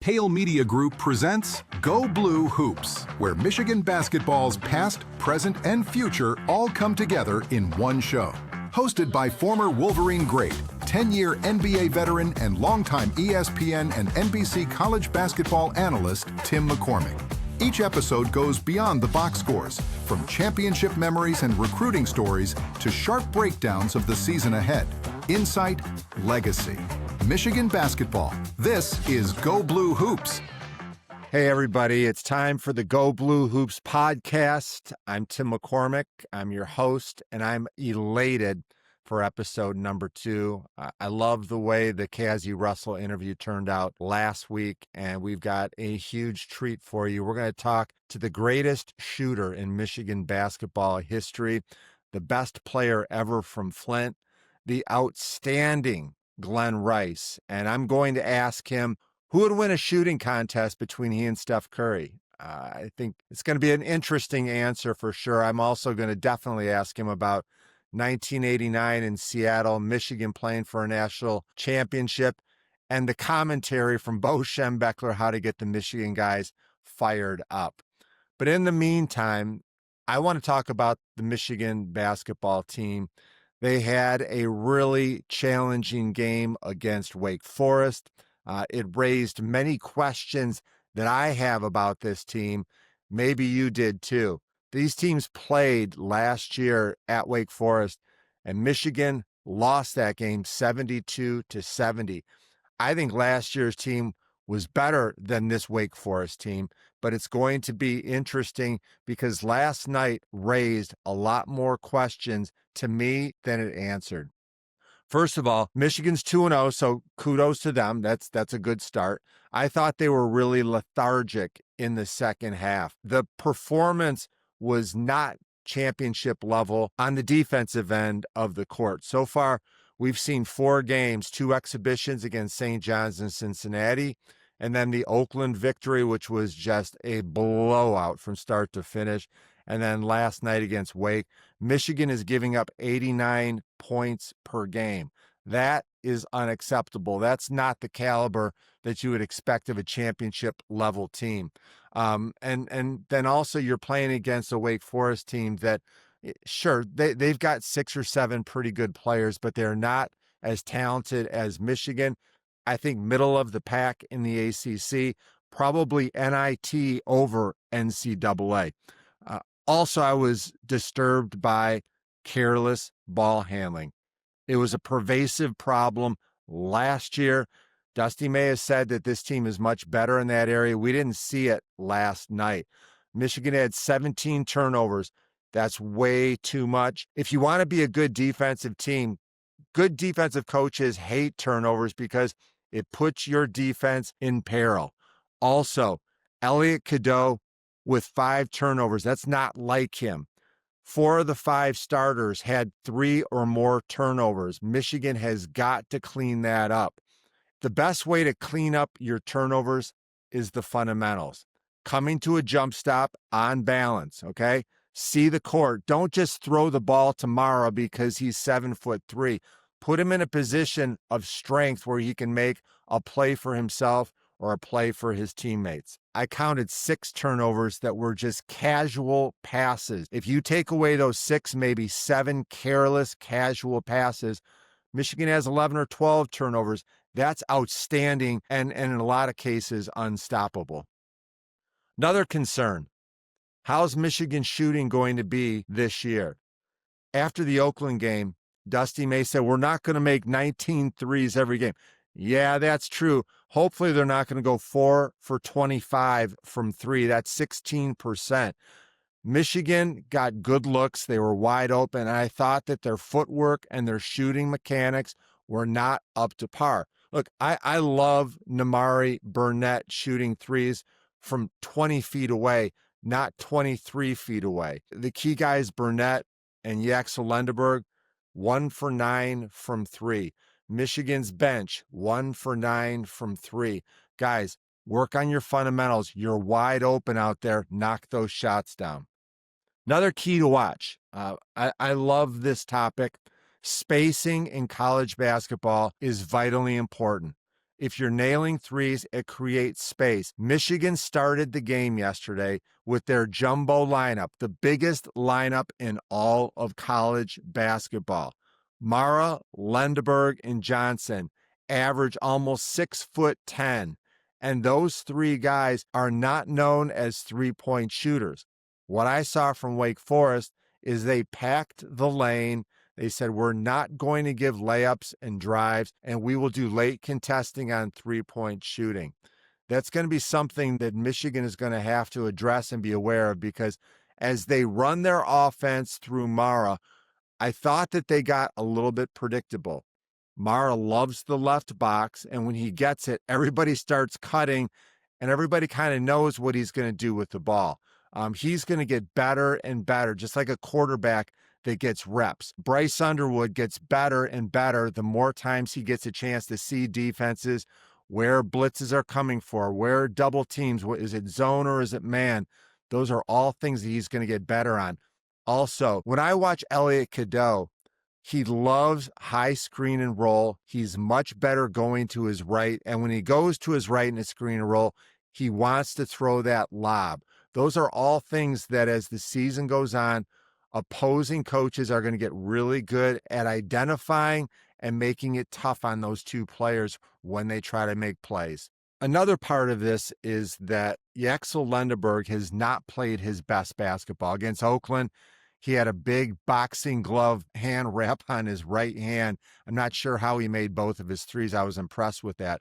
Hale Media Group presents Go Blue Hoops, where Michigan basketball's past, present, and future all come together in one show. Hosted by former Wolverine great, 10-year NBA veteran, and longtime ESPN and NBC college basketball analyst Tim McCormick. Each episode goes beyond the box scores, from championship memories and recruiting stories to sharp breakdowns of the season ahead. Insight, legacy. Michigan basketball. This is Go Blue Hoops. Hey, everybody. It's time for the Go Blue Hoops podcast. I'm Tim McCormick. I'm your host, and I'm elated for episode number 2. I love the way the Cassie Russell interview turned out last week, and we've got a huge treat for you. We're going to talk to the greatest shooter in Michigan basketball history, the best player ever from Flint, the outstanding Glen Rice, and I'm going to ask him who would win a shooting contest between he and Steph Curry. I think it's going to be an interesting answer for sure. I'm also going to definitely ask him about 1989 in Seattle, Michigan playing for a national championship, and the commentary from Bo Schembechler, how to get the Michigan guys fired up. But in the meantime, I want to talk about the Michigan basketball team. They had a really challenging game against Wake Forest. It raised many questions that I have about this team. Maybe you did too. These teams played last year at Wake Forest, and Michigan lost that game 72-70. I think last year's team was better than this Wake Forest team, but it's going to be interesting because last night raised a lot more questions to me than it answered. First of all, Michigan's 2-0, so kudos to them. That's a good start. I thought they were really lethargic in the second half. The performance was not championship level on the defensive end of the court. So far, we've seen 4 games, 2 exhibitions against St. John's and Cincinnati, and then the Oakland victory, which was just a blowout from start to finish. And then last night against Wake, Michigan is giving up 89 points per game. That is unacceptable. That's not the caliber that you would expect of a championship level team. And then also you're playing against a Wake Forest team that, sure, they've got 6 or 7 pretty good players, but they're not as talented as Michigan. I think middle of the pack in the ACC, probably NIT over NCAA. Also, I was disturbed by careless ball handling. It was a pervasive problem last year. Dusty May has said that this team is much better in that area. We didn't see it last night. Michigan had 17 turnovers. That's way too much. If you want to be a good defensive team, good defensive coaches hate turnovers because it puts your defense in peril. Also, Elliot Cadeau with 5 turnovers. That's not like him. 4 of the 5 starters had 3 or more turnovers. Michigan has got to clean that up. The best way to clean up your turnovers is the fundamentals. Coming to a jump stop on balance, okay? See the court. Don't just throw the ball to Mara because he's 7'3". Put him in a position of strength where he can make a play for himself or a play for his teammates. I counted 6 turnovers that were just casual passes. If you take away those 6, maybe 7 careless, casual passes, Michigan has 11 or 12 turnovers. That's outstanding and in a lot of cases unstoppable. Another concern, how's Michigan shooting going to be this year? After the Oakland game, Dusty May said, we're not going to make 19 threes every game. Yeah, that's true. Hopefully they're not going to go 4 for 25 from 3. That's 16%. Michigan got good looks. They were wide open. And I thought that their footwork and their shooting mechanics were not up to par. Look, I love Namari Burnett shooting threes from 20 feet away, not 23 feet away. The key guys, Burnett and Yaxel Lendeborg, 1 for 9 from 3. Michigan's bench, 1 for 9 from 3. Guys, work on your fundamentals. You're wide open out there. Knock those shots down. Another key to watch. I love this topic. Spacing in college basketball is vitally important. If you're nailing threes, it creates space. Michigan started the game yesterday with their jumbo lineup, the biggest lineup in all of college basketball. Mara, Lendeborg, and Johnson average almost 6'10", and those three guys are not known as three-point shooters. What I saw from Wake Forest is they packed the lane. They said, we're not going to give layups and drives, and we will do late contesting on three-point shooting. That's going to be something that Michigan is going to have to address and be aware of, because as they run their offense through Mara, I thought that they got a little bit predictable. Mara loves the left box, and when he gets it, everybody starts cutting, and everybody kind of knows what he's going to do with the ball. He's going to get better and better, just like a quarterback that gets reps. Bryce Underwood gets better and better the more times he gets a chance to see defenses, where blitzes are coming for, where double teams, is it zone or is it man? Those are all things that he's going to get better on. Also, when I watch Elliot Cadeau, he loves high screen and roll. He's much better going to his right. And when he goes to his right in a screen and roll, he wants to throw that lob. Those are all things that as the season goes on, opposing coaches are going to get really good at identifying and making it tough on those two players when they try to make plays. Another part of this is that Yaxel Lendeborg has not played his best basketball. Against Oakland, he had a big boxing glove hand wrap on his right hand. I'm not sure how he made both of his threes. I was impressed with that.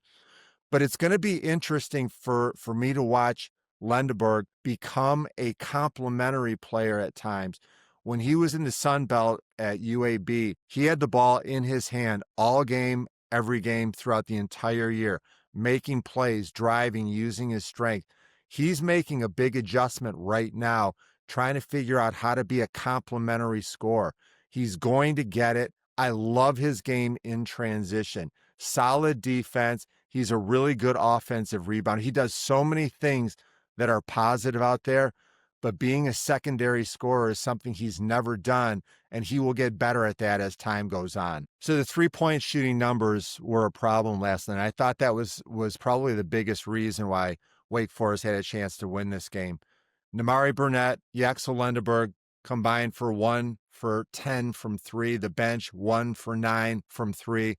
But it's going to be interesting for me to watch Lendeborg become a complementary player at times. When he was in the Sun Belt at UAB, he had the ball in his hand all game, every game throughout the entire year, making plays, driving, using his strength. He's making a big adjustment right now, trying to figure out how to be a complementary scorer. He's going to get it. I love his game in transition. Solid defense. He's a really good offensive rebounder. He does so many things that are positive out there, but being a secondary scorer is something he's never done, and he will get better at that as time goes on. So the three-point shooting numbers were a problem last night. I thought that was probably the biggest reason why Wake Forest had a chance to win this game. Nimari Burnett, Yaxel Lendeborg combined for 1 for 10 from 3. The bench, 1 for 9 from 3.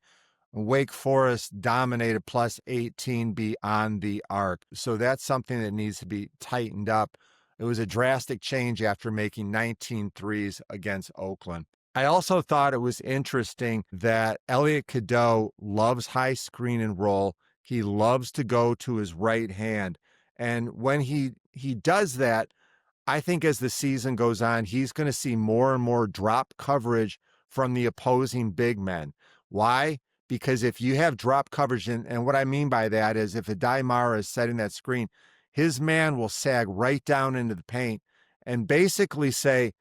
Wake Forest dominated plus 18 beyond the arc. So that's something that needs to be tightened up. It was a drastic change after making 19 threes against Oakland. I also thought it was interesting that Elliot Cadeau loves high screen and roll. He loves to go to his right hand. And when he does that, I think as the season goes on, he's going to see more and more drop coverage from the opposing big men. Why? Because if you have drop coverage, and what I mean by that is if Adai Mara is setting that screen, his man will sag right down into the paint and basically say,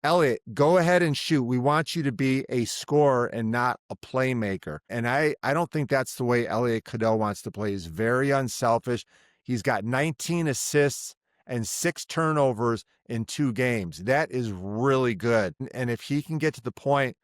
Elliot, go ahead and shoot. We want you to be a scorer and not a playmaker. And I don't think that's the way Elliot Cadeau wants to play. He's very unselfish. He's got 19 assists and 6 turnovers in 2 games. That is really good. And if he can get to the point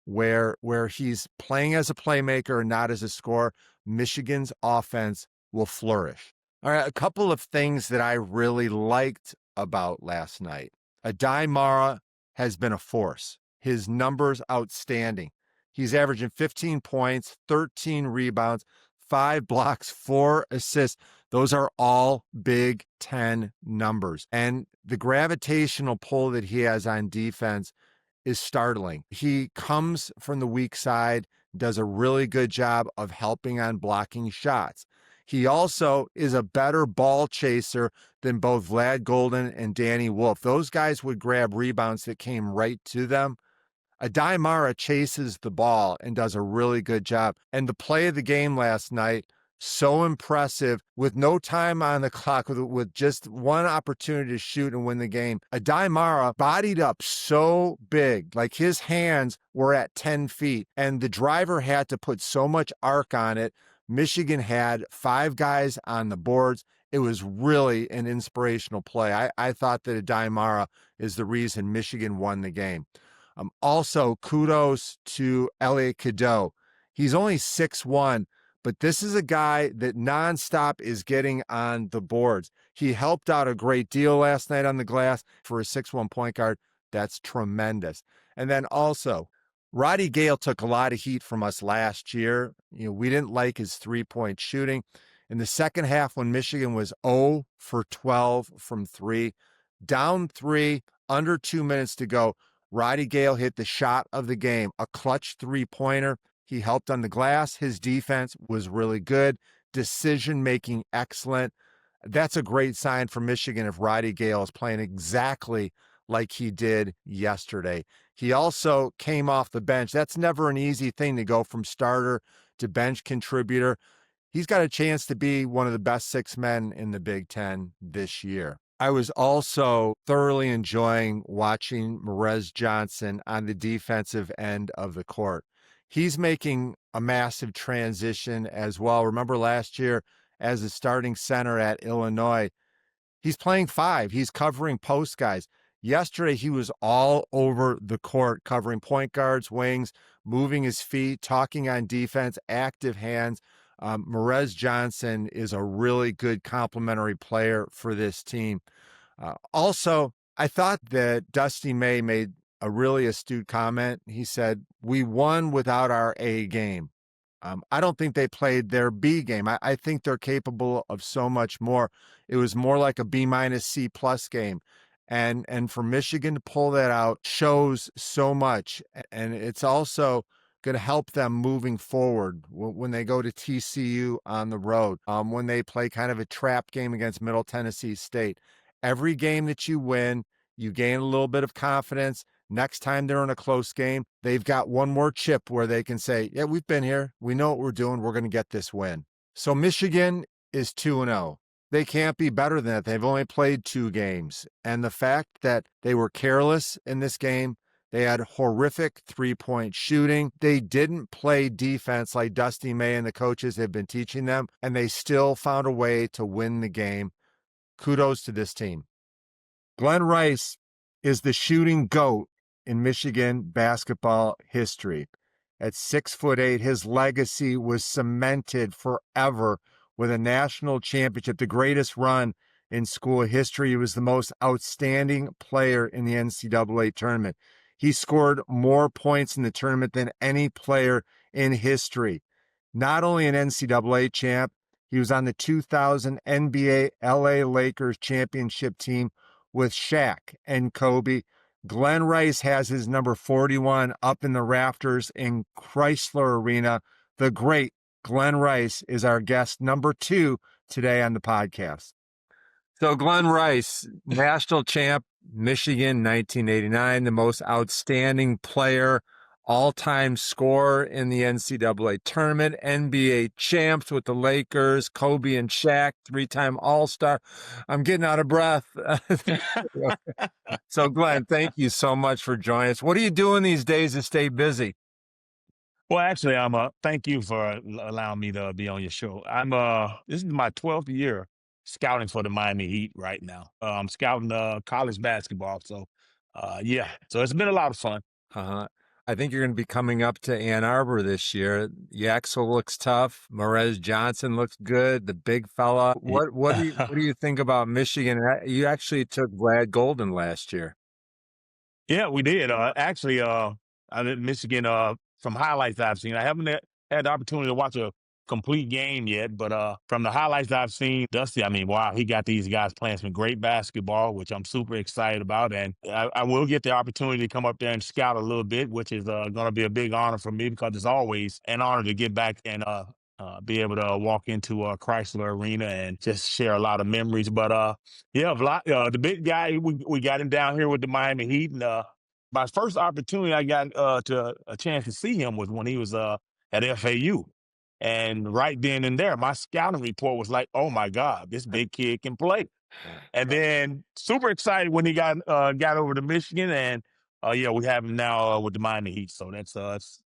where he's playing as a playmaker and not as a scorer, Michigan's offense will flourish. All right, a couple of things that I really liked about last night. Adai Mara has been a force. His numbers outstanding. He's averaging 15 points, 13 rebounds, 5 blocks, 4 assists. Those are all Big Ten numbers. And the gravitational pull that he has on defense is startling. He comes from the weak side, does a really good job of helping on blocking shots. He also is a better ball chaser than both Vlad Golden and Danny Wolf. Those guys would grab rebounds that came right to them. Adai Mara chases the ball and does a really good job. And the play of the game last night, so impressive, with no time on the clock, with just one opportunity to shoot and win the game. Adai Mara bodied up so big, like his hands were at 10 feet, and the driver had to put so much arc on it. Michigan had 5 guys on the boards. It was really an inspirational play. I thought that Adai Mara is the reason Michigan won the game. Also, kudos to Elliot Cadeau. He's only 6'1", but this is a guy that nonstop is getting on the boards. He helped out a great deal last night on the glass for a 6'1" point guard. That's tremendous. And then also, Roddy Gayle took a lot of heat from us last year. We didn't like his three-point shooting. In the second half, when Michigan was 0 for 12 from three, down 3, under 2 minutes to go, Roddy Gayle hit the shot of the game, a clutch three-pointer. He helped on the glass. His defense was really good. Decision-making excellent. That's a great sign for Michigan if Roddy Gayle is playing exactly like he did yesterday. He also came off the bench. That's never an easy thing to go from starter to bench contributor. He's got a chance to be one of the best 6 men in the Big Ten this year. I was also thoroughly enjoying watching Merez Johnson on the defensive end of the court. He's making a massive transition as well. Remember last year as a starting center at Illinois, he's playing 5. He's covering post guys. Yesterday, he was all over the court, covering point guards, wings, moving his feet, talking on defense, active hands. Merez Johnson is a really good complementary player for this team. Also, I thought that Dusty May made a really astute comment. He said, we won without our A game. I don't think they played their B game. I think they're capable of so much more. It was more like a B- C+ game. And for Michigan to pull that out shows so much. And it's also going to help them moving forward when they go to TCU on the road, when they play kind of a trap game against Middle Tennessee State. Every game that you win, you gain a little bit of confidence. Next time they're in a close game, they've got one more chip where they can say, yeah, we've been here. We know what we're doing. We're going to get this win. So Michigan is 2-0. They can't be better than that. They've only played 2 games. And the fact that they were careless in this game, they had horrific three-point shooting. They didn't play defense like Dusty May and the coaches have been teaching them, and they still found a way to win the game. Kudos to this team. Glen Rice is the shooting GOAT in Michigan basketball history. At 6'8", his legacy was cemented forever with a national championship, the greatest run in school history. He was the most outstanding player in the NCAA tournament. He scored more points in the tournament than any player in history. Not only an NCAA champ, he was on the 2000 NBA LA Lakers championship team with Shaq and Kobe. Glen Rice has his number 41 up in the rafters in Chrysler Arena. The great Glen Rice is our guest number 2 today on the podcast. So Glen Rice, national champ, Michigan, 1989, the most outstanding player, all-time scorer in the NCAA tournament, NBA champs with the Lakers, Kobe and Shaq, 3-time All-Star. I'm getting out of breath. So Glen, thank you so much for joining us. What are you doing these days to stay busy? Well, actually, thank you for allowing me to be on your show. This is my 12th year scouting for the Miami Heat right now. I'm scouting college basketball. So, yeah, so it's been a lot of fun. I think you're going to be coming up to Ann Arbor this year. Yaxel looks tough. Merez Johnson looks good. The big fella. What do you think about Michigan? You actually took Vlad Golden last year. Yeah, we did. Actually, I did Michigan from highlights I've seen. I haven't had the opportunity to watch a complete game yet, but from the highlights I've seen, Dusty, I mean, wow, he got these guys playing some great basketball, which I'm super excited about. And I will get the opportunity to come up there and scout a little bit, which is going to be a big honor for me because it's always an honor to get back and be able to walk into Chrysler Arena and just share a lot of memories. But yeah, the big guy, we got him down here with the Miami Heat. And my first opportunity I got to a chance to see him was when he was at FAU. And right then and there, my scouting report was like, oh my God, this big kid can play. And then super excited when he got over to Michigan. And yeah, we have him now with the Miami Heat. So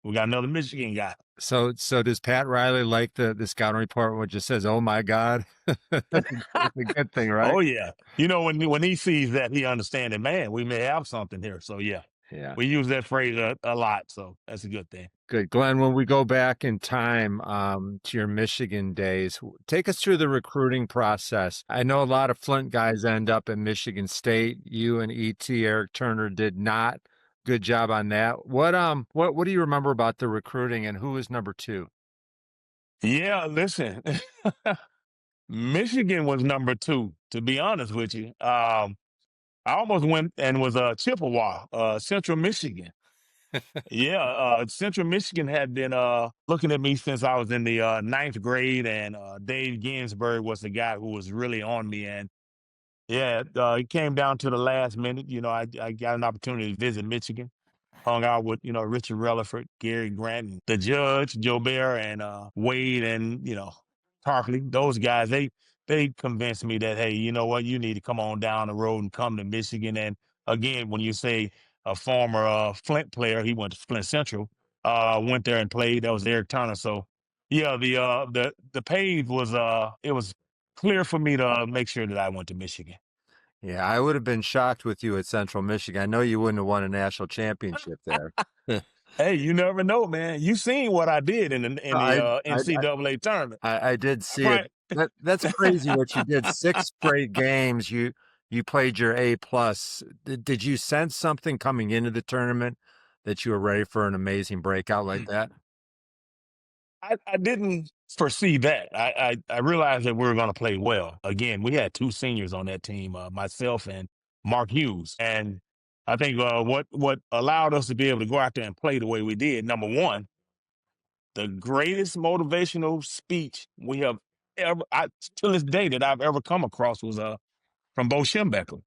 we got another Michigan guy. So does Pat Riley like the scouting report which just says, oh my God? It's a good thing, right? Oh yeah. You know, when he sees that, he understands that, man, we may have something here. So yeah. Yeah. We use that phrase a lot, so that's a good thing. Good. Glenn, when we go back in time to your Michigan days, take us through the recruiting process. I know a lot of Flint guys end up at Michigan State. You and E.T. Eric Turner did not. Good job on that. What do you remember about the recruiting, and who was number two? Yeah, listen, Michigan was number two, to be honest with you. I almost went and was Chippewa, Central Michigan. Yeah, Central Michigan had been looking at me since I was in the ninth grade, and Dave Ginsburg was the guy who was really on me. And yeah, it came down to the last minute. I got an opportunity to visit Michigan, hung out with, Richard Rutherford, Gary Grant, and the judge, Joe Bear, and Wade, and, Tarpley. Those guys, they convinced me that, hey, you know what, you need to come on down the road and come to Michigan. And again, when you say a former Flint player, he went to Flint Central, went there and played. That was Eric Turner. So yeah, the page was it was clear for me to make sure that I went to Michigan. Yeah, I would have been shocked with you at Central Michigan. I know you wouldn't have won a national championship there. Hey, you never know, man. You seen what I did in the I NCAA tournament, I did see it. right? That's crazy what you did. 6 straight games. You played your A plus. Did you sense something coming into the tournament that you were ready for an amazing breakout like that? I didn't foresee that. I realized that we were going to play well. Again, we had two seniors on that team, myself and Mark Hughes, and I think what allowed us to be able to go out there and play the way we did. Number one, the greatest motivational speech we have ever, to this day, that I've ever come across was from Bo Schembechler.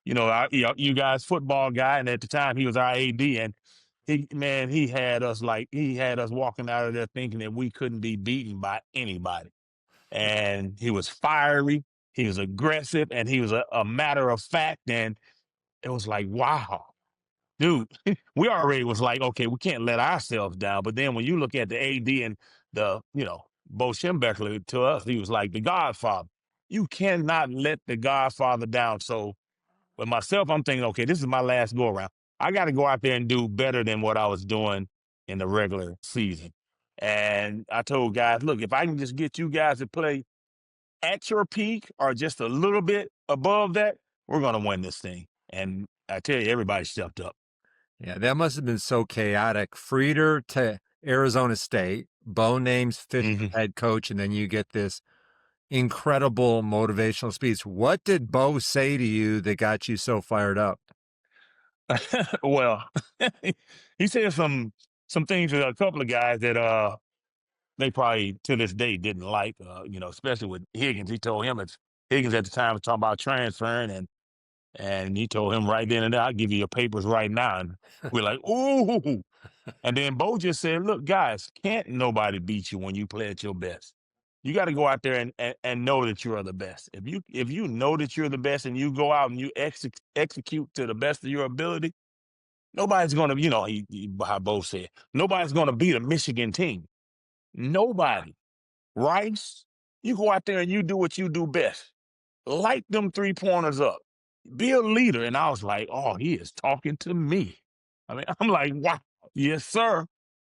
You guys football guy, and at the time he was our AD, and he had us walking out of there thinking that we couldn't be beaten by anybody. And he was fiery, he was aggressive, and he was a matter of fact. And it was like, wow, dude, we already was like, okay, we can't let ourselves down. But then when you look at the AD and Bo Schembechler, to us, he was like the Godfather. You cannot let the Godfather down. So with myself, I'm thinking, okay, this is my last go around. I got to go out there and do better than what I was doing in the regular season. And I told guys, look, if I can just get you guys to play at your peak or just a little bit above that, we're going to win this thing. And I tell you, everybody stepped up. Yeah, that must have been so chaotic. Frieder to Arizona State, Bo names Fisher head coach, and then you get this incredible motivational speech. What did Bo say to you that got you so fired up? Well, he said some things to a couple of guys that they probably to this day didn't like, especially with Higgins. He told him Higgins at the time was talking about transferring, and he told him right then and there, I'll give you your papers right now. And we're like, ooh. And then Bo just said, look, guys, can't nobody beat you when you play at your best. You got to go out there and know that you are the best. If you know that you're the best and you go out and you execute to the best of your ability, nobody's going to, how Bo said, nobody's going to beat a Michigan team. Nobody. Rice, you go out there and you do what you do best. Light them 3-pointers up. Be a leader. And I was like, oh, he is talking to me. I mean, I'm like, wow, yes, sir.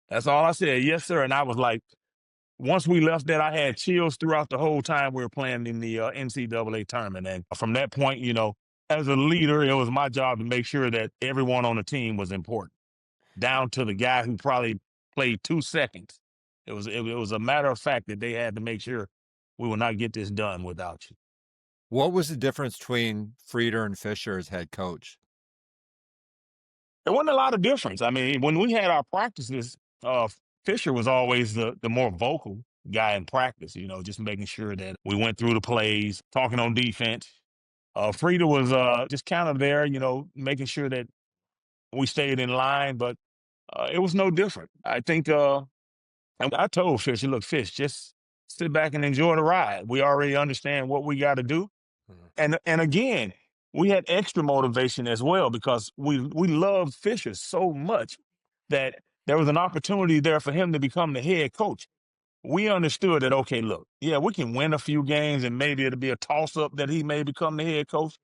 That's all I said. Yes, sir. And I was like, once we left that, I had chills throughout the whole time we were playing in the NCAA tournament. And from that point, as a leader, it was my job to make sure that everyone on the team was important, down to the guy who probably played 2 seconds. It was a matter of fact that they had to make sure we will not get this done without you. What was the difference between Frieder and Fisher as head coach? There wasn't a lot of difference. I mean, when we had our practices, Fisher was always the more vocal guy in practice, just making sure that we went through the plays, talking on defense. Frieda was just kind of there, making sure that we stayed in line, but it was no different. I think, and I told Fisher, look, Fish, just sit back and enjoy the ride. We already understand what we got to do. And again, we had extra motivation as well because we loved Fisher so much that there was an opportunity there for him to become the head coach. We understood that, okay, look, yeah, we can win a few games and maybe it'll be a toss-up that he may become the head coach.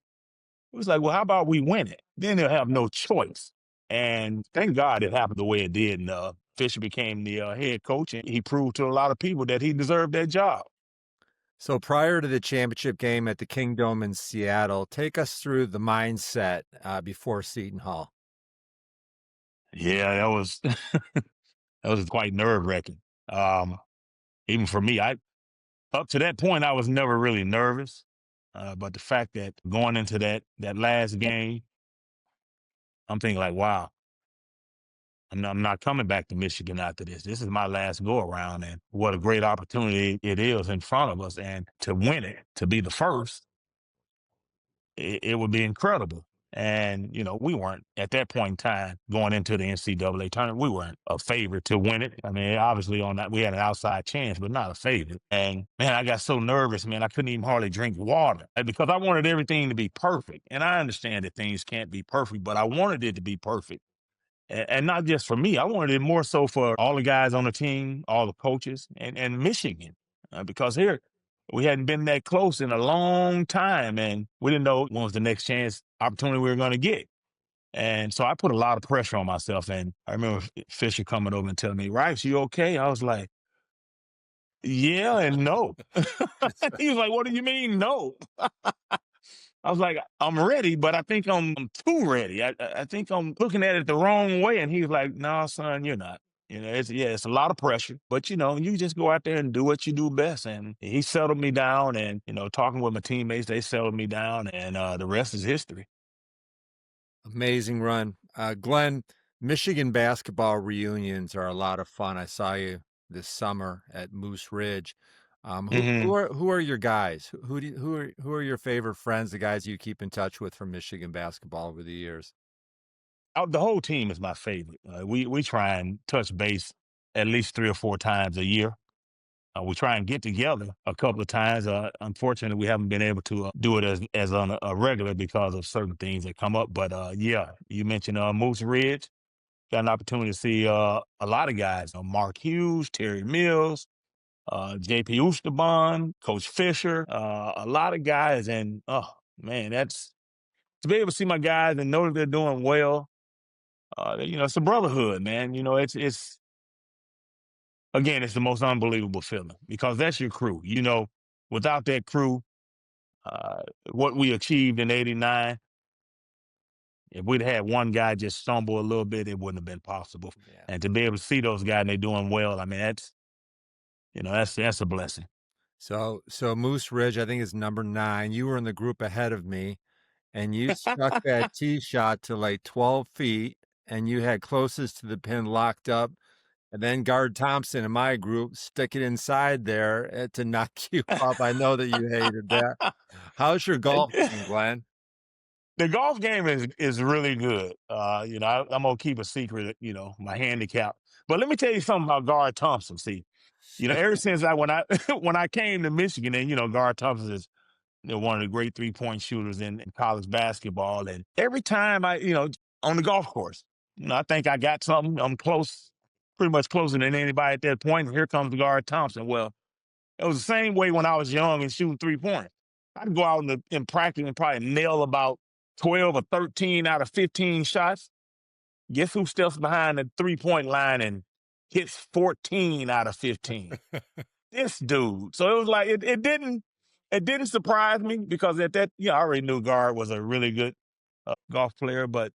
It was like, well, how about we win it? Then he'll have no choice. And thank God it happened the way it did. And Fisher became the head coach, and he proved to a lot of people that he deserved that job. So prior to the championship game at the Kingdom in Seattle, take us through the mindset before Seton Hall. Yeah, that was that was quite nerve-wracking. Even for me, up to that point, I was never really nervous. But the fact that going into that last game, I'm thinking like, wow, I'm not coming back to Michigan after this. This is my last go around, and what a great opportunity it is in front of us. And to win it, to be the first, it would be incredible. And, we weren't at that point in time going into the NCAA tournament. We weren't a favorite to win it. I mean, obviously on that, we had an outside chance, but not a favorite. And man, I got so nervous, man, I couldn't even hardly drink water because I wanted everything to be perfect. And I understand that things can't be perfect, but I wanted it to be perfect. And not just for me, I wanted it more so for all the guys on the team, all the coaches, and Michigan, because here we hadn't been that close in a long time, and we didn't know when was the next chance opportunity we were going to get. And so I put a lot of pressure on myself. And I remember Fisher coming over and telling me, "Rice, you okay?" I was like, "Yeah and no." He was like, "What do you mean no?" I was like, "I'm ready, but I think I'm too ready. I think I'm looking at it the wrong way." And he was like, "No, son, you're not. It's a lot of pressure, but you just go out there and do what you do best." And he settled me down, and talking with my teammates, they settled me down, and the rest is history. Amazing run. Glenn, Michigan basketball reunions are a lot of fun. I saw you this summer at Moose Ridge. Who are your guys? Who are your favorite friends? The guys you keep in touch with from Michigan basketball over the years? The whole team is my favorite. We try and touch base at least 3 or 4 times a year. We try and get together a couple of times. Unfortunately, we haven't been able to do it as on a regular because of certain things that come up. But yeah, you mentioned Moose Ridge. Got an opportunity to see a lot of guys. Mark Hughes, Terry Mills, JP Oosterbaan, Coach Fisher, a lot of guys. And oh man, that's to be able to see my guys and know that they're doing well. It's a brotherhood, man. It's again, it's the most unbelievable feeling because that's your crew. Without that crew, uh, what we achieved in '89, if we'd had one guy just stumble a little bit, it wouldn't have been possible. Yeah. And to be able to see those guys and they're doing well, I mean, that's a blessing. So Moose Ridge, I think is number 9. You were in the group ahead of me, and you struck that tee shot to like 12 feet, and you had closest to the pin locked up. And then guard Thompson in my group stick it inside there to knock you off. I know that you hated that. How's your golf game, Glenn? The golf game is really good. I'm gonna keep a secret, my handicap. But let me tell you something about Guard Thompson. See, ever since when I when I came to Michigan, and Guard Thompson is one of the great 3-point shooters in college basketball. And every time on the golf course, I think I got something. I'm close, pretty much closer than anybody at that point. And here comes the Guard Thompson. Well, it was the same way when I was young and shooting 3-pointers. I'd go out in practice and probably nail about 12 or 13 out of 15 shots. Guess who steps behind the 3-point line and hits 14 out of 15? This dude. So it was like it didn't surprise me because at that, I already knew Guard was a really good golf player, but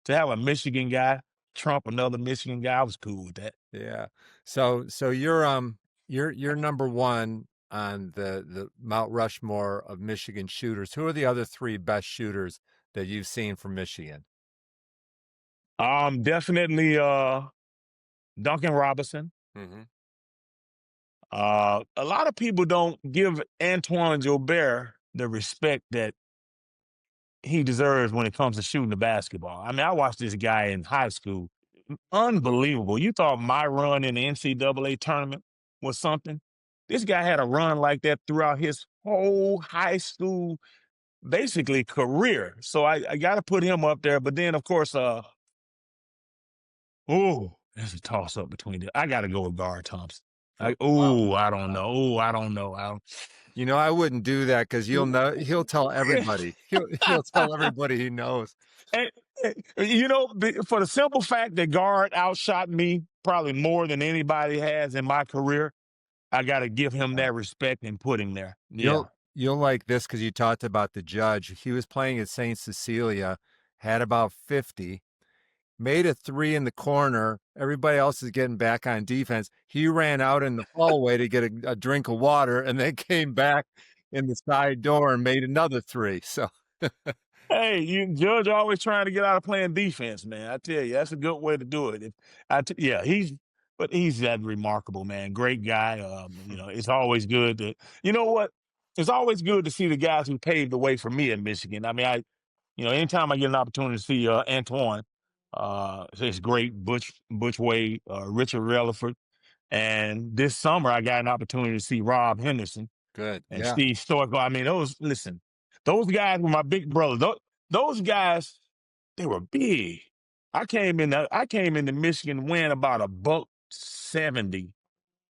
to have a Michigan guy trump another Michigan guy, I was cool with that. Yeah. So you're number 1 on the Mount Rushmore of Michigan shooters. Who are the other 3 best shooters that you've seen from Michigan? Definitely Duncan Robinson. Mm-hmm. A lot of people don't give Antoine Joubert the respect that he deserves when it comes to shooting the basketball. I mean, I watched this guy in high school. Unbelievable. You thought my run in the NCAA tournament was something? This guy had a run like that throughout his whole high school, basically career. So I got to put him up there. But then, of course, there's a toss-up between them. I got to go with Guard Thompson. I don't know. I don't know. You know, I wouldn't do that because you'll know he'll tell everybody. He'll tell everybody he knows. And, for the simple fact that guard outshot me probably more than anybody has in my career, I got to give him that respect and put him there. Yeah. You'll like this because you talked about the judge. He was playing at St. Cecilia, had about 50, made a three in the corner. Everybody else is getting back on defense. He ran out in the hallway to get a drink of water and then came back in the side door and made another three. So Hey, Judge always trying to get out of playing defense, man. I tell you, that's a good way to do it. He's that remarkable, man. Great guy. It's always good to, you know what? It's always good to see the guys who paved the way for me in Michigan. I mean, anytime I get an opportunity to see Antoine, it's great. Butch Wade, Richard Relaford, and this summer I got an opportunity to see Rob Henderson good. and Yeah. Steve Stoico. I mean, those guys were my big brothers. Those guys, they were big. I came into Michigan weighing about $170.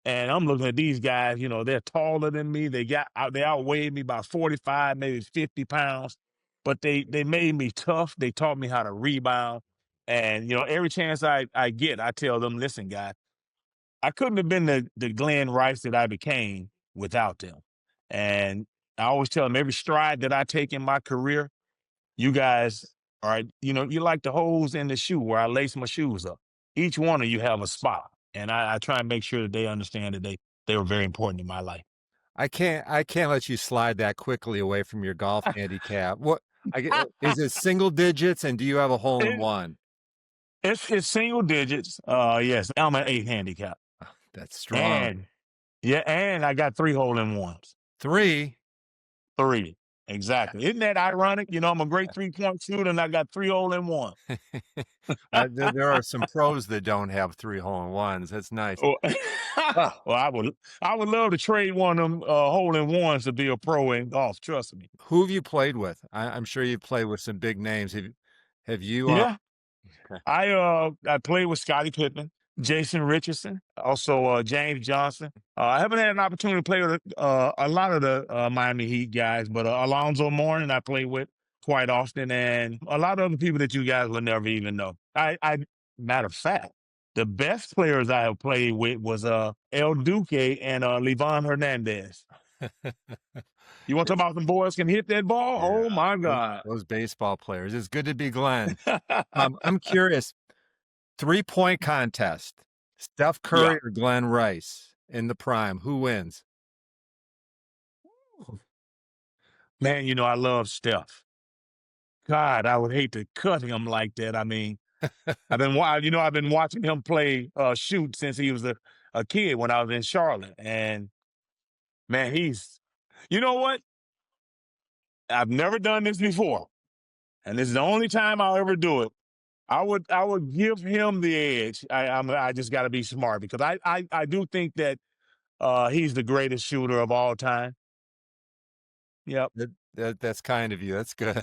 And I'm looking at these guys, they're taller than me. They outweighed me by 45, maybe 50 pounds. But they made me tough. They taught me how to rebound. And, every chance I get, I tell them, listen, guys, I couldn't have been the Glen Rice that I became without them. And I always tell them every stride that I take in my career, you guys are, you like the holes in the shoe where I lace my shoes up. Each one of you have a spot. And I try and make sure that they understand that they were very important in my life. I can't let you slide that quickly away from your golf handicap. Is it single digits and do you have a hole in one? It's single digits. Yes, I'm an 8 handicap. That's strong. And I got 3 hole-in-ones. 3? 3. Exactly. Isn't that ironic? I'm a great 3-point shooter and I got 3 hole-in-one. There are some pros that don't have 3 hole-in-ones. That's nice. Well, I would love to trade one of them hole-in-ones to be a pro in golf. Trust me. Who have you played with? I'm sure you've played with some big names. Have you? Yeah. I played with Scottie Pippen, Jason Richardson, also James Johnson. I haven't had an opportunity to play with a lot of the Miami Heat guys, but Alonzo Mourning I play with quite often, and a lot of other people that you guys will never even know. Matter of fact, the best players I have played with was El Duque and Levon Hernandez. You want to talk about some boys can hit that ball? Yeah, oh, my God. Those baseball players. It's good to be Glenn. I'm curious. 3-point contest. Steph Curry or Glen Rice in the prime. Who wins? Man, I love Steph. God, I would hate to cut him like that. I mean, I've been watching him play shoot since he was a kid when I was in Charlotte. And man, you know what? I've never done this before. And this is the only time I'll ever do it. I would give him the edge. I just got to be smart because I do think that he's the greatest shooter of all time. Yep. That's kind of you. That's good.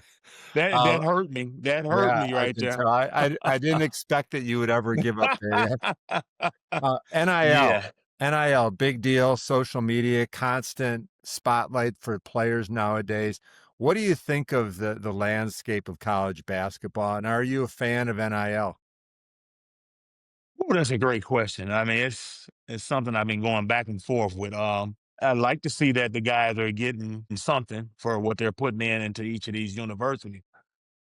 That hurt me. That hurt me right there. I didn't expect that you would ever give up there. NIL. Yeah. NIL, big deal. Social media, constant spotlight for players nowadays. What do you think of the landscape of college basketball? And are you a fan of NIL? Oh, that's a great question. I mean, it's something I've been going back and forth with. I'd like to see that the guys are getting something for what they're putting into each of these universities.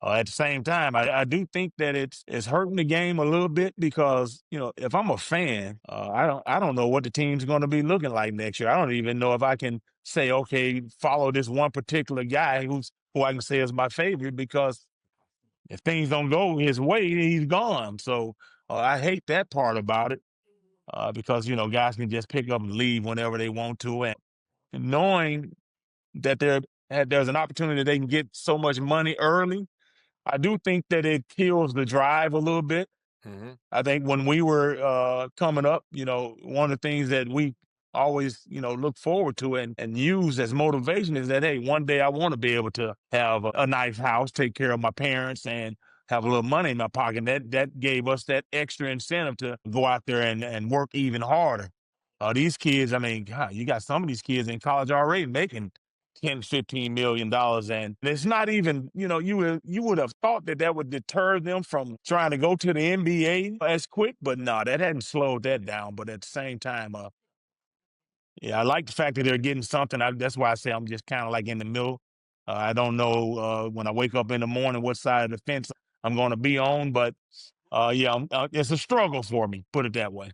At the same time, I do think that it's hurting the game a little bit because if I'm a fan, I don't know what the team's going to be looking like next year. I don't even know if I can say, okay, follow this one particular guy who I can say is my favorite because if things don't go his way, he's gone. So I hate that part about it because guys can just pick up and leave whenever they want to, and knowing that there's an opportunity they can get so much money early. I do think that it kills the drive a little bit. Mm-hmm. I think when we were coming up, one of the things that we always, look forward to and use as motivation is that, hey, one day I want to be able to have a nice house, take care of my parents, and have a little money in my pocket. That gave us that extra incentive to go out there and work even harder. These kids, I mean, God, you got some of these kids in college already making 10, $15 million. And it's not even, you would have thought that would deter them from trying to go to the NBA as quick, but no, that hadn't slowed that down. But at the same time, yeah, I like the fact that they're getting something. That's why I say I'm just kind of like in the middle. I don't know when I wake up in the morning what side of the fence I'm going to be on, but yeah, it's a struggle for me, put it that way.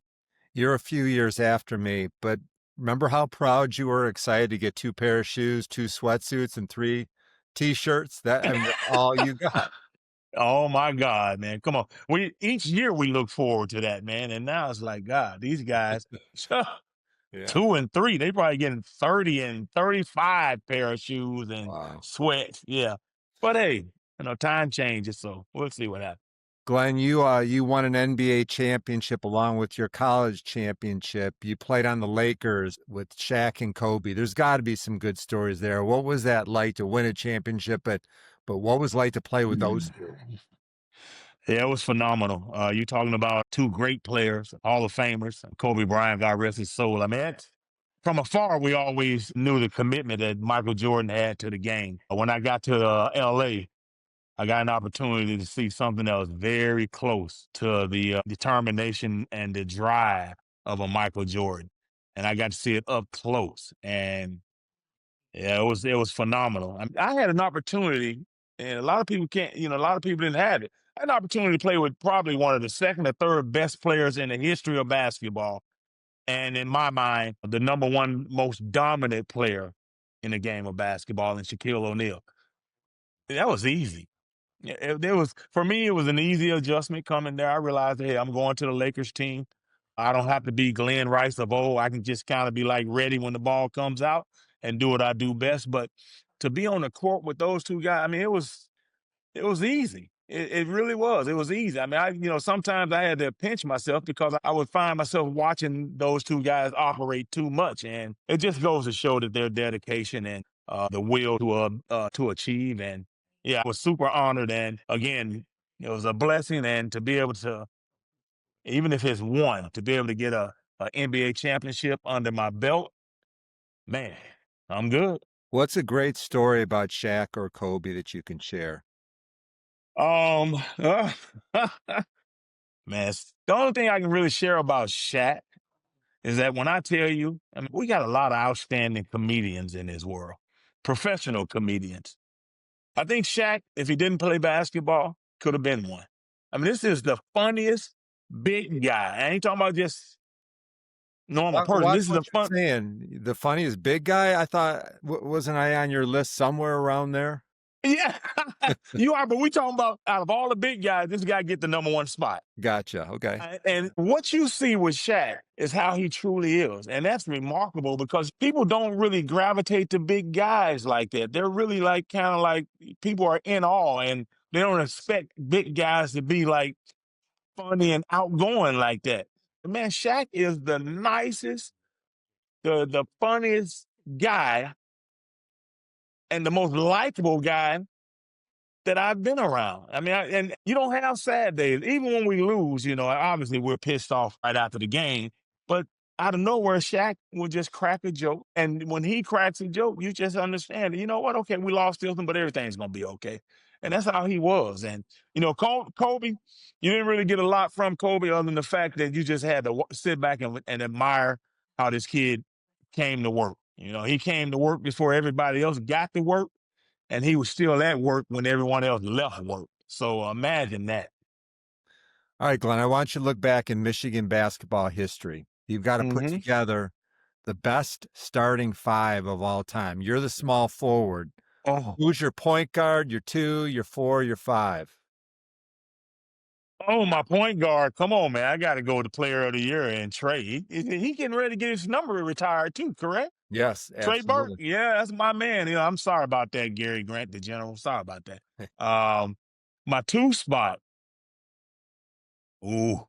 You're a few years after me, but remember how proud you were, excited to get 2 pair of shoes, 2 sweatsuits, and 3 T-shirts? That's all you got. Oh my God, man. Come on. Each year we look forward to that, man. And now it's like, God, these guys, Yeah. 2 and 3, they probably getting 30 and 35 pair of shoes and Wow. sweats. Yeah. But hey, time changes, so we'll see what happens. Glenn, you won an NBA championship along with your college championship. You played on the Lakers with Shaq and Kobe. There's got to be some good stories there. What was that like to win a championship, but what was it like to play with those two? Yeah, it was phenomenal. You're talking about 2 great players, Hall of Famers, Kobe Bryant, God rest his soul. I mean, from afar, we always knew the commitment that Michael Jordan had to the game. When I got to LA, I got an opportunity to see something that was very close to the determination and the drive of a Michael Jordan. And I got to see it up close. And yeah, it was phenomenal. I had an opportunity, and a lot of people can't, a lot of people didn't have it. I had an opportunity to play with probably one of the second or third best players in the history of basketball. And in my mind, the number one most dominant player in the game of basketball, in Shaquille O'Neal. That was easy. Yeah, for me, it was an easy adjustment coming there. I realized, hey, I'm going to the Lakers team. I don't have to be Glen Rice of old. I can just kind of be like ready when the ball comes out and do what I do best. But to be on the court with those 2 guys, I mean, it was easy. It really was. It was easy. I mean, sometimes I had to pinch myself because I would find myself watching those 2 guys operate too much, and it just goes to show that their dedication and the will to achieve. And yeah, I was super honored, and again, it was a blessing, and to be able to, even if it's one, to be able to get a NBA championship under my belt, man, I'm good. What's a great story about Shaq or Kobe that you can share? Um, man, the only thing I can really share about Shaq is that when I tell you, I mean, we got a lot of outstanding comedians in this world, professional comedians. I think Shaq, if he didn't play basketball, could have been one. I mean, this is the funniest big guy. I ain't talking about just normal person. Watch This is what the you're fun. saying. The funniest big guy. I thought, wasn't I on your list somewhere around there? Yeah, you are. But we talking about out of all the big guys, this guy get the number 1 spot. Gotcha. Okay. And what you see with Shaq is how he truly is. And that's remarkable because people don't really gravitate to big guys like that. They're really like kind of like people are in awe and they don't expect big guys to be like funny and outgoing like that. Man, Shaq is the nicest, the funniest guy and the most likable guy that I've been around. I mean, and you don't have sad days. Even when we lose, obviously we're pissed off right after the game. But out of nowhere, Shaq will just crack a joke. And when he cracks a joke, you just understand, you know what? Okay, we lost this one, but everything's going to be okay. And that's how he was. And, Kobe, you didn't really get a lot from Kobe other than the fact that you just had to sit back and admire how this kid came to work. He came to work before everybody else got to work. And he was still at work when everyone else left work. So imagine that. All right, Glenn, I want you to look back in Michigan basketball history. You've got to put together the best starting 5 of all time. You're the small forward. Oh, Who's your point guard, your 2, your 4, your 5? my point guard. Come on, man. I got to go with the player of the year and Trey. He getting ready to get his number retired too, correct? Yes, Trey Burke. absolutely. Yeah, that's my man. I'm sorry about that, Gary Grant, the general. Sorry about that. My 2 spot. Ooh,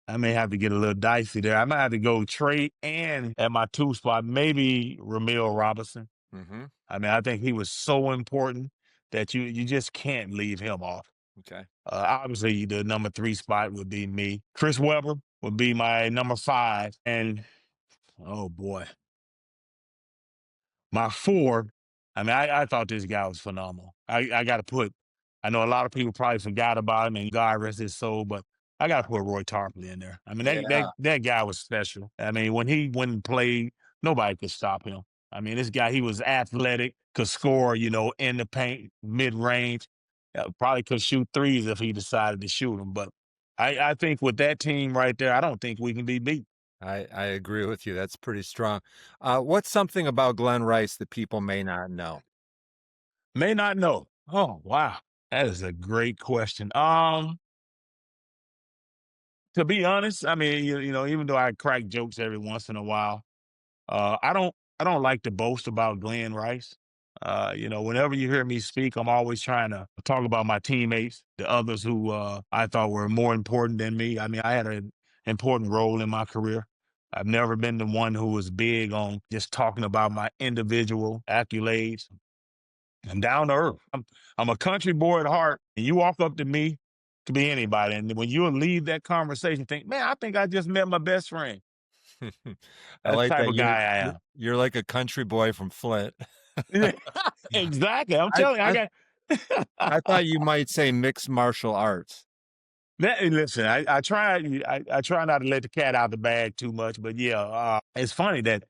I may have to get a little dicey there. I might have to go Trey and at my 2 spot, maybe Ramil Robinson. Mm-hmm. I mean, I think he was so important that you just can't leave him off. Okay. Obviously, the number 3 spot would be me. Chris Webber, would be my number 5. And, oh, boy. My 4, I mean, I thought this guy was phenomenal. I got to put, I know a lot of people probably forgot about him, and God rest his soul, but I got to put Roy Tarpley in there. I mean, Yeah. that guy was special. I mean, when he went and played, nobody could stop him. I mean, this guy, he was athletic, could score, in the paint, mid-range. Probably could shoot threes if he decided to shoot them. But I think with that team right there, I don't think we can be beat. I agree with you. That's pretty strong. What's something about Glen Rice that people may not know? May not know. Oh, wow. That is a great question. To be honest, I mean, even though I crack jokes every once in a while, I don't like to boast about Glen Rice. Whenever you hear me speak, I'm always trying to talk about my teammates, the others who I thought were more important than me. I mean, I had an important role in my career. I've never been the one who was big on just talking about my individual accolades. I'm down to earth. I'm a country boy at heart. And you walk up to me, could be anybody, and when you leave that conversation, think, man, I think I just met my best friend. I That's the like type that of guy I am. you're like a country boy from Flint. Yeah, exactly. I'm I telling you, I I got. I thought you might say mixed martial arts. Listen, I try. I try not to let the cat out the bag too much, but yeah, it's funny that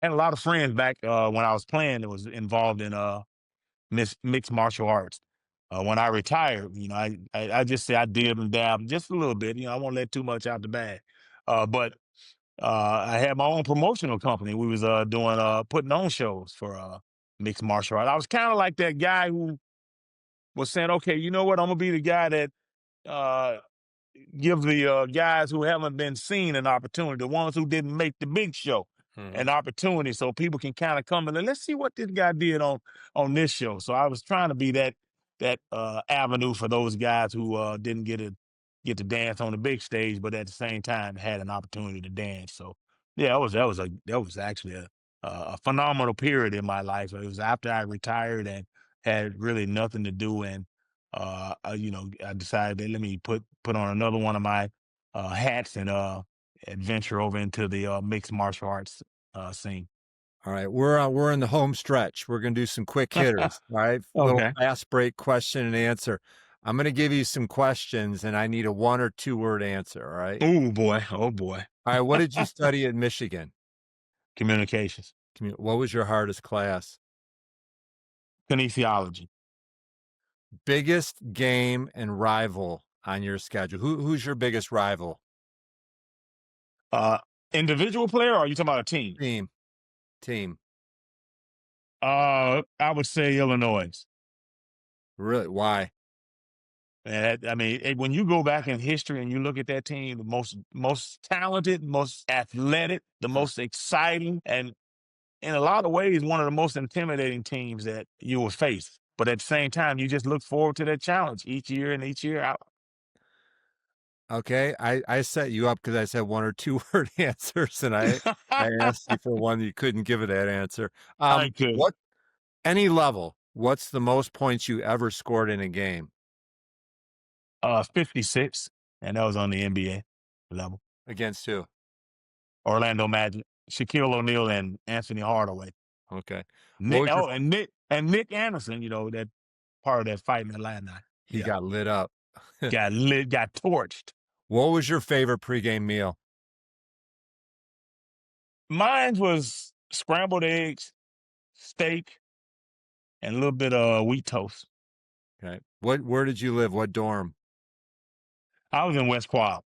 I had a lot of friends back when I was playing that was involved in mixed martial arts. When I retired, I just say I dib and dab just a little bit. I won't let too much out the bag. But I had my own promotional company. We was doing putting on shows for mixed martial arts. I was kind of like that guy who was saying, okay, you know what? I'm gonna be the guy that uh, give the guys who haven't been seen an opportunity, the ones who didn't make the big show, Mhm. an opportunity, so people can kind of come and let's see what this guy did on this show. So I was trying to be that avenue for those guys who didn't get to dance on the big stage, but at the same time had an opportunity to dance. So yeah, that was actually a phenomenal period in my life. It was after I retired and had really nothing to do, and I decided that let me put on another one of my hats and adventure over into the mixed martial arts scene. All right, we're in the home stretch. We're gonna do some quick hitters. All right, little Okay. fast break question and answer. I'm gonna give you some questions, and I need a 1 or 2 word answer. All right. Oh boy. Oh boy. All right. What did you study at Michigan? Communications, What was your hardest class? kinesiology. Biggest game and rival on your schedule. Who's your biggest rival? Uh, Individual player, or are you talking about a team? Team. Team. I would say Illinois. Really? Why? And I mean, when you go back in history and you look at that team, the most talented, most athletic, the most exciting, and in a lot of ways, one of the most intimidating teams that you will face. But at the same time, you just look forward to that challenge each year and each year out. Okay, I set you up because I said 1 or 2 word answers, and I asked you for one you couldn't give it that answer. I could. What any level, what's the most points you ever scored in a game 56, and that was on the NBA level. against who? Orlando Magic, Shaquille O'Neal, and Anthony Hardaway. Okay. What Nick, was your oh, and Nick Anderson, that part of that fight in Atlanta. He Yeah, got lit up. got torched. What was your favorite pregame meal? Mine was scrambled eggs, steak, and a little bit of wheat toast. Okay. Where did you live? What dorm? I was in West Quad.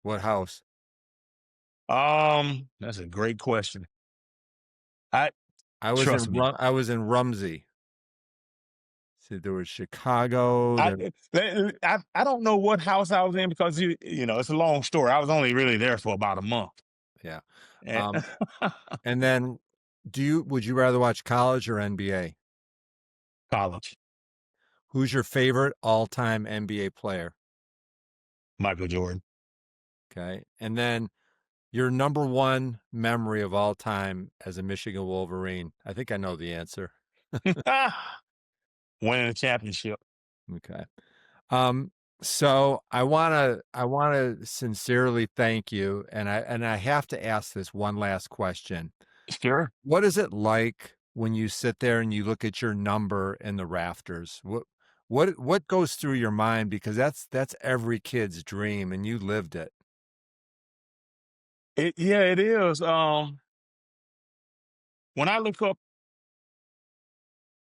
What house? That's a great question. I I trust me. was in Rumsey. See, there was Chicago. I I don't know what house I was in because it's a long story. I was only really there for about a month. Yeah. And Um, and then would you rather watch college or NBA? college, Who's your favorite all-time NBA player? Michael Jordan. Okay. And then your number one memory of all time as a Michigan Wolverine. I think I know the answer. Winning a championship. Okay. Um, So I wanna sincerely thank you, and I have to ask this one last question. Sure. What is it like when you sit there and you look at your number in the rafters? What goes through your mind? Because that's every kid's dream, and you lived it. Yeah, it is. When I look up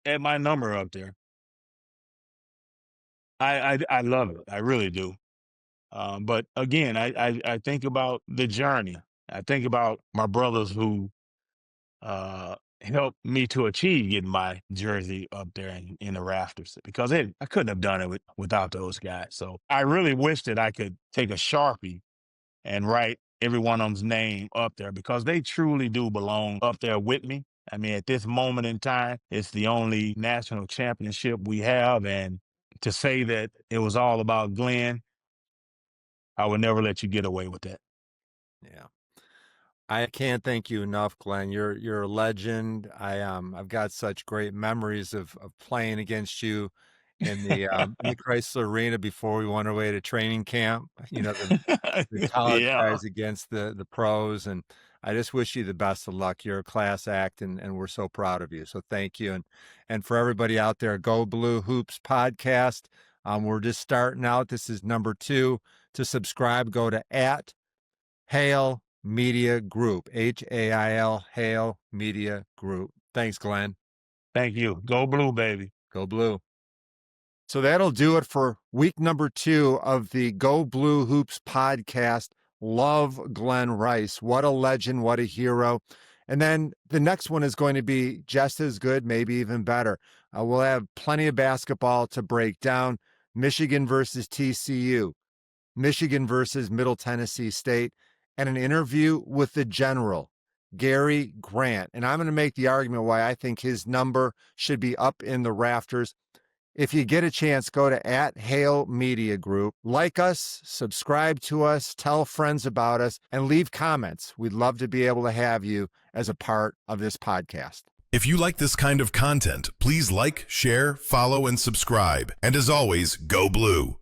at my number up there, I love it. I really do. But again, I think about the journey. I think about my brothers who helped me to achieve getting my jersey up there in the rafters because I couldn't have done it without those guys. So I really wish that I could take a Sharpie and write every one of them's name up there because they truly do belong up there with me. I mean, at this moment in time, it's the only national championship we have. And to say that it was all about Glenn, I would never let you get away with that. Yeah. I can't thank you enough, Glenn. You're a legend. I've got such great memories of playing against you in the Chrysler Arena before we went away to training camp. You know, the college Yeah. guys against the pros, and I just wish you the best of luck. You're a class act, and we're so proud of you. So thank you, and for everybody out there, Go Blue Hoops podcast. We're just starting out. This is number 2. To subscribe, go to @Hail Media Group, HAIL, Hail Media Group. Thanks, Glenn. Thank you. Go blue, baby. Go Blue. So that'll do it for week number 2 of the Go Blue Hoops podcast. Love Glen Rice. What a legend. What a hero. And then the next one is going to be just as good, maybe even better. We'll have plenty of basketball to break down. Michigan versus TCU, Michigan versus Middle Tennessee State, and an interview with the general, Gary Grant. And I'm going to make the argument why I think his number should be up in the rafters. If you get a chance, go to @Hail Media Group, like us, subscribe to us, tell friends about us, and leave comments. We'd love to be able to have you as a part of this podcast. If you like this kind of content, please like, share, follow, and subscribe. And as always, go blue.